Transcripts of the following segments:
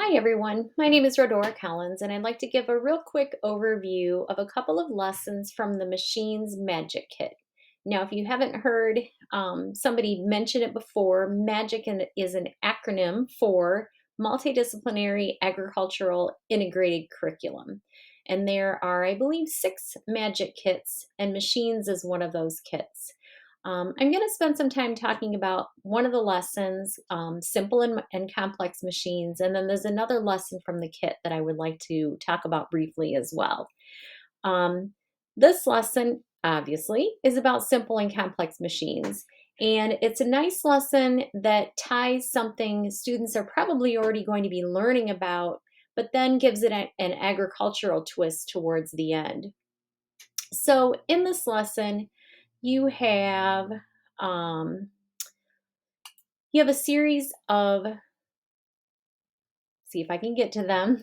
Hi everyone, my name is Rhodora Collins and I'd like to give a real quick overview of a couple of lessons from the Machines Magic Kit. Now, if you haven't heard somebody mention it before, is an acronym for Multidisciplinary Agricultural Integrated Curriculum. And there are, I believe, 6 Magic Kits, and Machines is one of those kits. I'm going to spend some time talking about one of the lessons, simple and complex machines, and then there's another lesson from the kit that I would like to talk about briefly as well. Um, this lesson, obviously, is about simple and complex machines, and it's a nice lesson that ties something students are probably already going to be learning about, but then gives it an agricultural twist towards the end. So, in this lesson, you have um, you have a series of, see if I can get to them,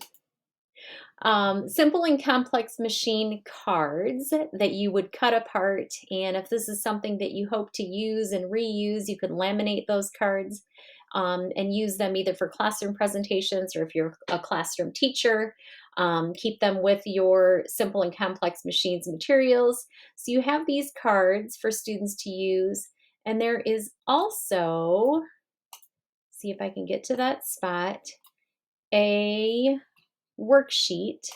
simple and complex machine cards that you would cut apart. And if this is something that you hope to use and reuse, you could laminate those cards and use them either for classroom presentations, or if you're a classroom teacher, keep them with your simple and complex machines materials. So you have these cards for students to use. And there is also, see if I can get to that spot, a worksheet,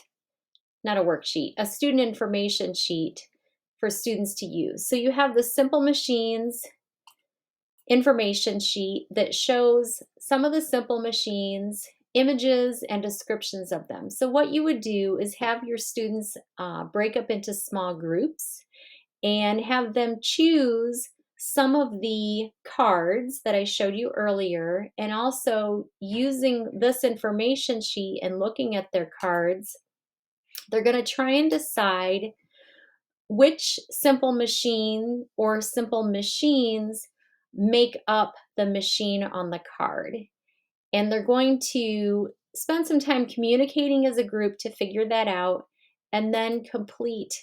not a worksheet, a student information sheet for students to use. So you have the simple machines information sheet that shows some of the simple machines, images, and descriptions of them. So what you would do is have your students break up into small groups and have them choose some of the cards that I showed you earlier, and also using this information sheet and looking at their cards, they're going to try and decide which simple machine or simple machines make up the machine on the card. And they're going to spend some time communicating as a group to figure that out and then complete,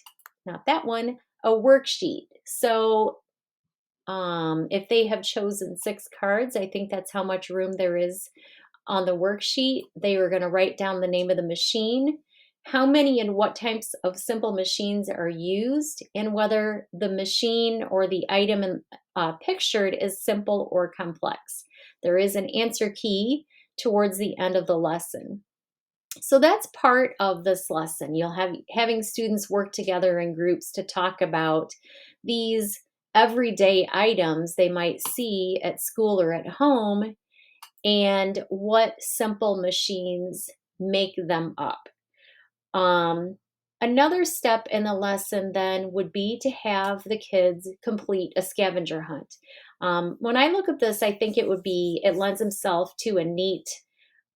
not that one, a worksheet. So if they have chosen 6 cards, I think that's how much room there is on the worksheet. They are going to write down the name of the machine, how many and what types of simple machines are used, and whether the machine or the item pictured is simple or complex. There is an answer key towards the end of the lesson. So that's part of this lesson. You'll have having students work together in groups to talk about these everyday items they might see at school or at home, and what simple machines make them up. Another step in the lesson then would be to have the kids complete a scavenger hunt. When I look at this, I think it lends itself to a neat,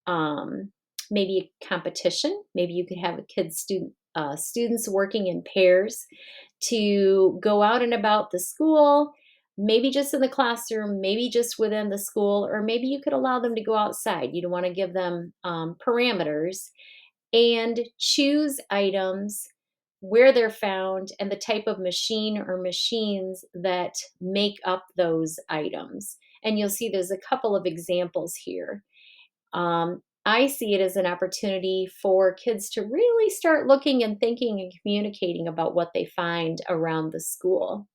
um, maybe a competition. Maybe you could have students working in pairs to go out and about the school, maybe just in the classroom, maybe just within the school, or maybe you could allow them to go outside. You don't want to give them parameters, and choose items, where they're found, and the type of machine or machines that make up those items. And you'll see there's a couple of examples here. I see it as an opportunity for kids to really start looking and thinking and communicating about what they find around the school.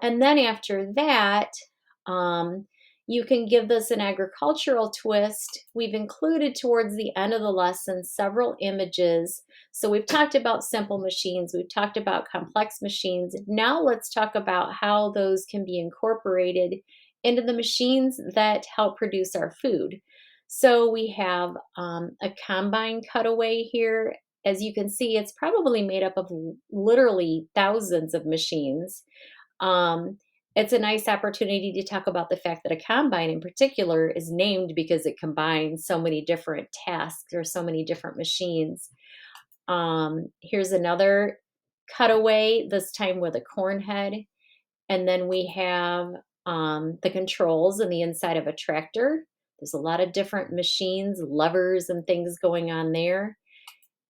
And then after that, um, you can give this an agricultural twist. We've included towards the end of the lesson several images. So we've talked about simple machines, we've talked about complex machines. Now let's talk about how those can be incorporated into the machines that help produce our food. So we have a combine cutaway here. As you can see, it's probably made up of literally thousands of machines. Um, it's a nice opportunity to talk about the fact that a combine in particular is named because it combines so many different tasks or so many different machines. Here's another cutaway, this time with a corn head. And then we have the controls in the inside of a tractor. There's a lot of different machines, levers, and things going on there.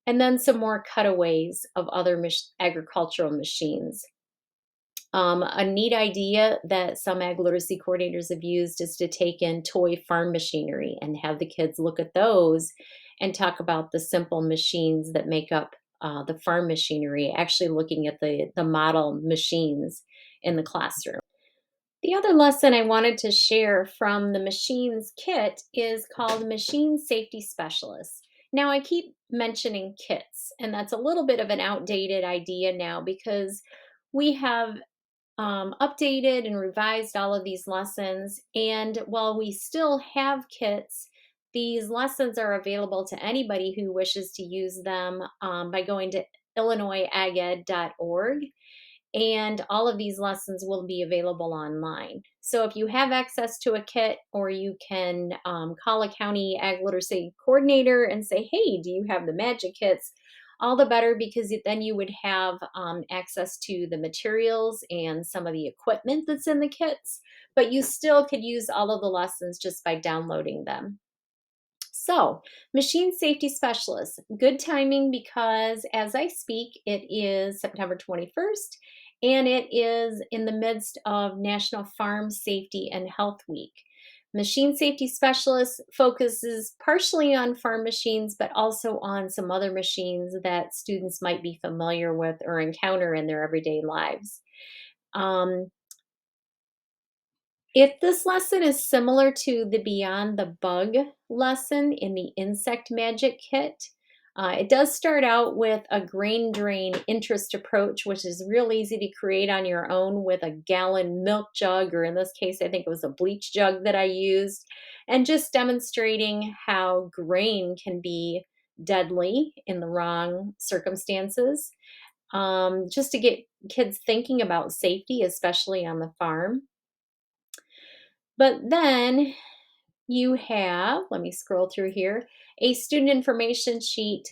And then some more cutaways of other agricultural machines. A neat idea that some ag literacy coordinators have used is to take in toy farm machinery and have the kids look at those and talk about the simple machines that make up the farm machinery, actually looking at the model machines in the classroom. The other lesson I wanted to share from the machines kit is called Machine Safety Specialists. Now, I keep mentioning kits, and that's a little bit of an outdated idea now because we have updated and revised all of these lessons. And while we still have kits, these lessons are available to anybody who wishes to use them by going to illinoisaged.org. And all of these lessons will be available online. So if you have access to a kit, or you can call a county ag literacy coordinator and say, hey, do you have the mAGic kits? All the better, because then you would have access to the materials and some of the equipment that's in the kits, but you still could use all of the lessons just by downloading them. So, machine safety specialists, good timing because as I speak, it is September 21st and it is in the midst of National Farm Safety and Health Week. Machine safety specialist focuses partially on farm machines, but also on some other machines that students might be familiar with or encounter in their everyday lives. Um, if this lesson is similar to the Beyond the Bug lesson in the Insect Magic Kit, it does start out with a grain drain interest approach, which is real easy to create on your own with a gallon milk jug, or in this case, I think it was a bleach jug that I used, and just demonstrating how grain can be deadly in the wrong circumstances, just to get kids thinking about safety, especially on the farm. But then you have, let me scroll through here, a student information sheet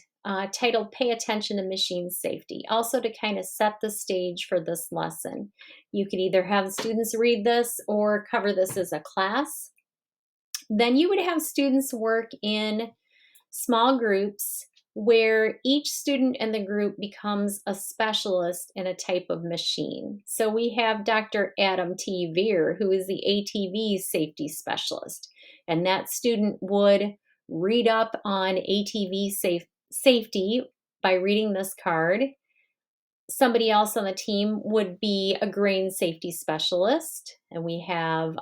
titled Pay Attention to Machine Safety, also to kind of set the stage for this lesson. You could either have the students read this or cover this as a class. Then you would have students work in small groups where each student in the group becomes a specialist in a type of machine. So we have Dr. Adam T. Veer, who is the ATV safety specialist. And that student would read up on ATV safety by reading this card. Somebody else on the team would be a grain safety specialist. And we have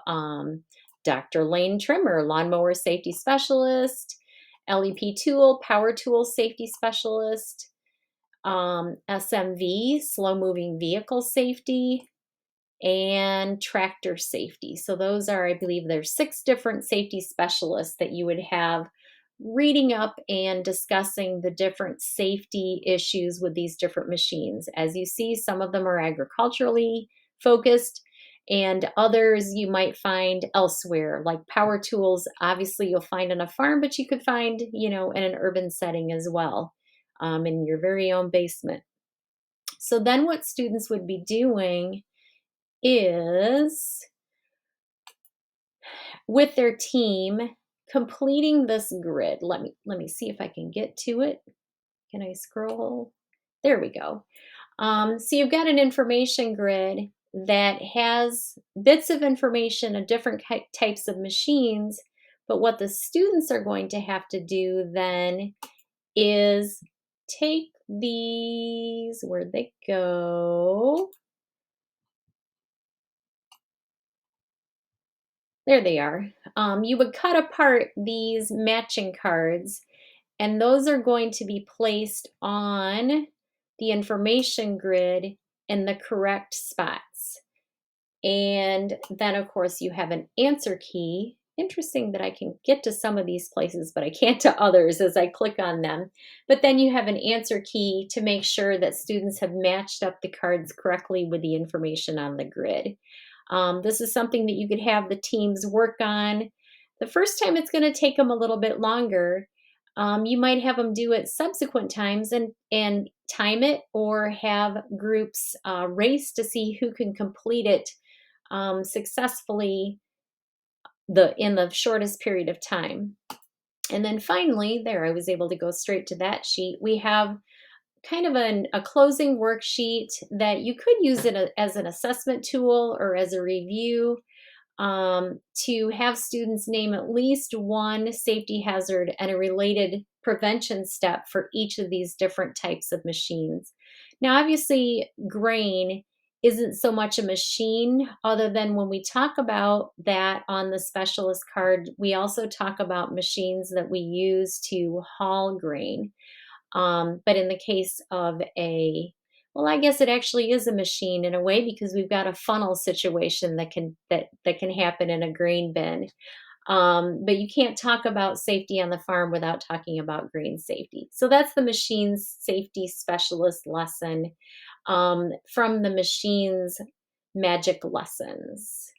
Dr. Lane Trimmer, lawnmower safety specialist. LEP tool, power tool safety specialist, SMV, slow moving vehicle safety, and tractor safety. So those are, I believe, there's 6 different safety specialists that you would have reading up and discussing the different safety issues with these different machines. As you see, some of them are agriculturally focused, and others you might find elsewhere, like power tools. Obviously, you'll find on a farm, but you could find, in an urban setting as well, in your very own basement. So then what students would be doing is, with their team, completing this grid. Let me see if I can get to it. Can I scroll? There we go. So you've got an information grid that has bits of information of different types of machines, but what the students are going to have to do then is take these, where'd they go? There they are. You would cut apart these matching cards, and those are going to be placed on the information grid in the correct spots. And then, of course, you have an answer key. Interesting that I can get to some of these places, but I can't to others as I click on them. But then you have an answer key to make sure that students have matched up the cards correctly with the information on the grid. This is something that you could have the teams work on. The first time it's going to take them a little bit longer. You might have them do it subsequent times and time it, or have groups race to see who can complete it successfully in the shortest period of time. And then finally, there, I was able to go straight to that sheet. We have kind of a closing worksheet that you could use it as an assessment tool or as a review, to have students name at least one safety hazard and a related prevention step for each of these different types of machines. Now, obviously, grain isn't so much a machine, other than when we talk about that on the specialist card, we also talk about machines that we use to haul grain. But in the case of well, I guess it actually is a machine in a way because we've got a funnel situation that can happen in a grain bin. But you can't talk about safety on the farm without talking about grain safety. So that's the machines safety specialist lesson from the machines magic lessons.